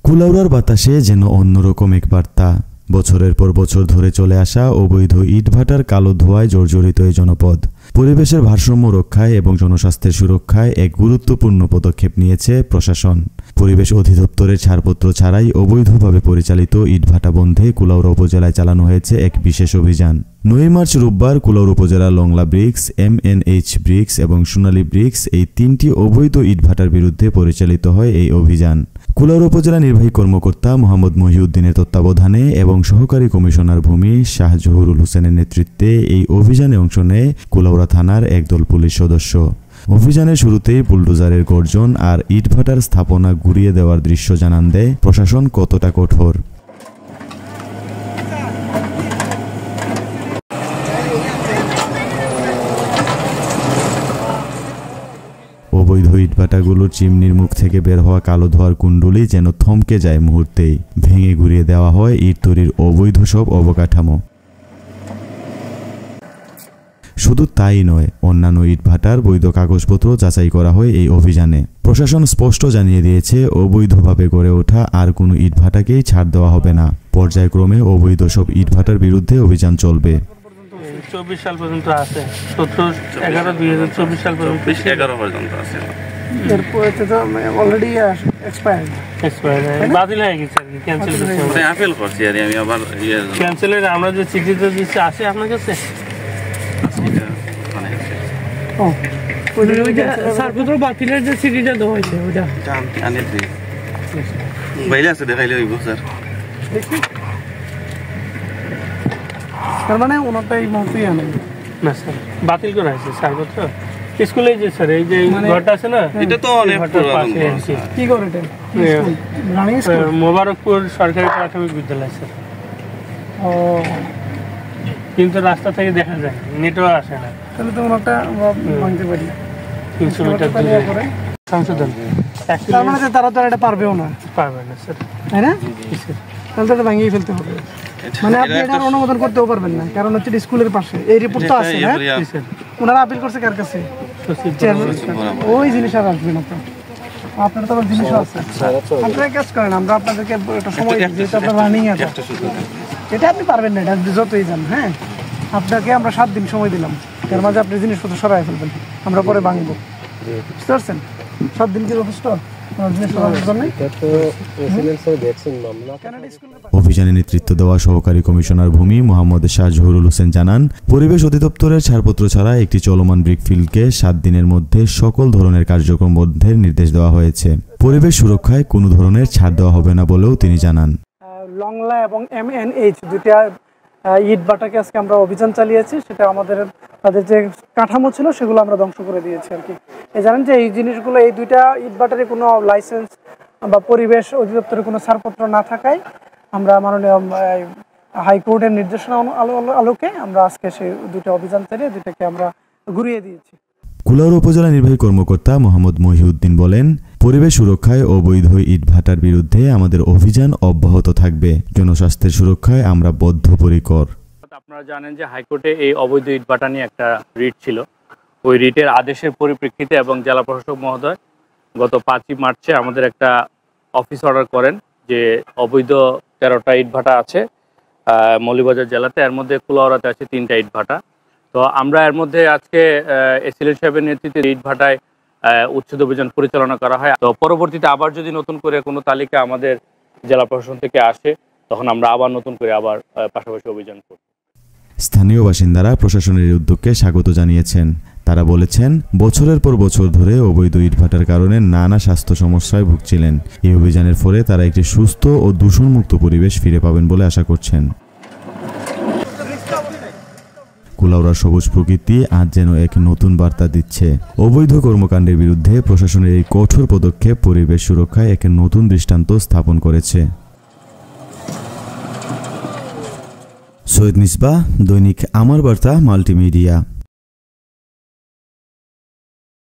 কুলাউড়ার বাতাসে যেন অন্যরকম এক বার্তা। বছরের পর বছর ধরে চলে আসা অবৈধ ইটভাটার কালো ধোঁয়ায় জর্জরিত এই জনপদ পরিবেশের ভারসাম্য রক্ষায় এবং জনস্বাস্থ্যের সুরক্ষায় এক গুরুত্বপূর্ণ পদক্ষেপ নিয়েছে প্রশাসন। পরিবেশ অধিদপ্তরের ছাড়পত্র ছাড়াই অবৈধভাবে পরিচালিত ইটভাটা বন্ধে কুলাউড়া উপজেলায় চালানো হয়েছে এক বিশেষ অভিযান। 9 মার্চ রোববার কুলাউড়া উপজেলার লংলা ব্রিক্স, MNH ব্রিক্স এবং সোনালী ব্রিক্স এই 3টি অবৈধ ইটভাটার বিরুদ্ধে পরিচালিত হয় এই অভিযান। কুলাউড়া উপজেলা নির্বাহী কর্মকর্তা মোহাম্মদ মহিউদ্দিনের তত্ত্বাবধানে এবং সহকারী কমিশনার ভূমি শাহ জহুরুল হোসেনের নেতৃত্বে এই অভিযানে অংশ নেয় কুলাউড়া থানার একদল পুলিশ সদস্য। অভিযানের শুরুতেই বুলডোজারের গর্জন আর ইটভাটার স্থাপনা ঘুরিয়ে দেওয়ার দৃশ্য জানান দেয় প্রশাসন কতটা কঠোর। অবৈধ ইটভাটাগুলোর চিমনির মুখ থেকে বের হওয়া কালো ধোঁয়ার কুণ্ডলি যেন থমকে যায় মুহূর্তেই। ভেঙে ঘুরিয়ে দেওয়া হয় ইট তৈরির অবৈধ সব অবকাঠামো। শুধু তাই নয়, অন্যান্য ইটভাটার বৈধ কাগজপত্র যাচাই করা হয় এই অভিযানে। প্রশাসন স্পষ্ট জানিয়ে দিয়েছে, অবৈধভাবে গড়ে ওঠা আর কোনো ইটভাটাকেই ছাড় দেওয়া হবে না। পর্যায়ক্রমে অবৈধ সব ইটভাটার বিরুদ্ধে অভিযান চলবে। 24 সাল পর্যন্ত আছে, 17/11/2024 সাল পর্যন্ত 11 পর্যন্ত আছে। এরপরে তো অলরেডি এক্সপায়ার্ড বাতিল হয়ে গেছে আর কি, ক্যান্সেল করতে আপিল করছি আর আমি আবার ক্যান্সেলের আমরা যে চিঠিটা দিচ্ছি আছে আপনার কাছে? ছাড়পত্র বাতিলের যে চিঠিটা দেওয়া হয়েছে ওটা বাইরে আছে, দেখাইলে হইব স্যার। তার মানে ওনারটা এই মুহূর্তেই আনেন না স্যার, বাতিল করা হয়েছে ছাড়পত্র স্কুলে। যে স্যার এই যে ঘরটা আছে না, এটা তো অনেক কি করে এটা মোবারকপুর সরকারি প্রাথমিক বিদ্যালয় স্যার। ও, কিন্তু রাস্তা থেকে দেখা যায়, নেটওয়ার্ক আসে না। তাহলে তো ওনারটা ভাঙতে পারি 300 মিটার দূরে সংশোধন। তার মানে তারা তো এটা পারবেও না, পারবে না স্যার, তাই না? তাহলে তো এটা ভাঙিয়ে ফেলতে হবে। মানে আপনি এটা অনুমোদন করতেও পারবেন না, কারণ হচ্ছে স্কুলের পাশে এই রিপোর্ট তো আছে। হ্যাঁ, ওনারা আপিল করছে কার কাছে? ওই জিনিস আর আসবেন আপনার তো জিনিসও আছে। আপনারা কাজ করেন, আমরা আপনাদেরকে একটা সময় যেহেতু আপনার রানিং আছে, এটা আপনি পারবেন না, এটা যতই যান। হ্যাঁ, আপনাকে আমরা 7 দিন সময় দিলাম, এর মাঝে আপনি জিনিসপত্র সরাই ফেলবেন, আমরা পরে ভাঙবো। বুঝতে পারছেন? 7 দিন কি যথেষ্ট? অভিযানে নেতৃত্ব দেওয়া সহকারী কমিশনার ভূমি মোহাম্মদ শাহ জহুরুল হোসেন জানান, পরিবেশ অধিদপ্তরের ছাড়পত্র ছাড়া একটি চলমান ব্রিকফিল্ডকে 7 দিনের মধ্যে সকল ধরনের কার্যক্রম বন্ধের নির্দেশ দেওয়া হয়েছে। পরিবেশ সুরক্ষায় কোনো ধরনের ছাড় দেওয়া হবে না বলেও তিনি জানান। লংলা এবং MNH দুইটা ইটভাটাকে আজকে আমরা অভিযান চালিয়েছি, সেটা তাদের যে কাঠামো ছিল সেগুলো আমরা ধ্বংস করে দিয়েছি আর কি। জানেন যে এই জিনিসগুলো, এই দুইটা ইটভাটারে কোনো লাইসেন্স বা পরিবেশ অধিদপ্তরের কোনো ছাড়পত্র না থাকায় আমরা মাননীয় হাইকোর্টের নির্দেশনা আলোকে আমরা আজকে সেই দুইটা অভিযান চালিয়ে দুইটাকে আমরা ঘুরিয়ে দিয়েছি। কুলাউড়া উপজেলা নির্বাহী কর্মকর্তা মোহাম্মদ মহিউদ্দিন বলেন, পরিবেশ সুরক্ষায় অবৈধ ইটভাটার বিরুদ্ধে আমাদের অভিযান অব্যাহত থাকবে। জনস্বাস্থ্যের সুরক্ষায় আমরা বদ্ধপরিকর। আপনারা জানেন যে হাইকোর্টে এই অবৈধ ইটভাটা নিয়ে একটা রিট ছিল। ওই রিটের আদেশের পরিপ্রেক্ষিতে এবং জেলা প্রশাসক মহোদয় গত 5 মার্চে আমাদের একটা অফিস অর্ডার করেন যে অবৈধ 13টা ইটভাটা আছে মৌলভীবাজার জেলাতে, এর মধ্যে কুলাউড়াতে আছে 3টা ইটভাটা। তো আমরা এর মধ্যে আজকে এসিলেন্ট সাহেবের নেতৃত্বে ইটভাটায় উচ্ছেদ অভিযান পরিচালনা করা হয়। তো পরবর্তীতে আবার যদি নতুন করে কোনো তালিকা আমাদের জেলা প্রশাসন থেকে আসে, তখন আমরা আবার নতুন করে আবার পাশাপাশি অভিযান করব। স্থানীয় বাসিন্দারা প্রশাসনের এই উদ্যোগকে স্বাগত জানিয়েছেন। তারা বলেছেন, বছরের পর বছর ধরে অবৈধ ইটভাটার কারণে নানা স্বাস্থ্য সমস্যায় ভুগছিলেন। এই অভিযানের ফলে তারা একটি সুস্থ ও দূষণমুক্ত পরিবেশ ফিরে পাবেন বলে আশা করছেন। কুলাউড়ার সবুজ প্রকৃতি আজ যেন এক নতুন বার্তা দিচ্ছে। অবৈধ কর্মকাণ্ডের বিরুদ্ধে প্রশাসনের এই কঠোর পদক্ষেপ পরিবেশ সুরক্ষায় এক নতুন দৃষ্টান্ত স্থাপন করেছে। সৈয়দ মিসবাহ, দৈনিক আমার বার্তা মাল্টিমিডিয়া।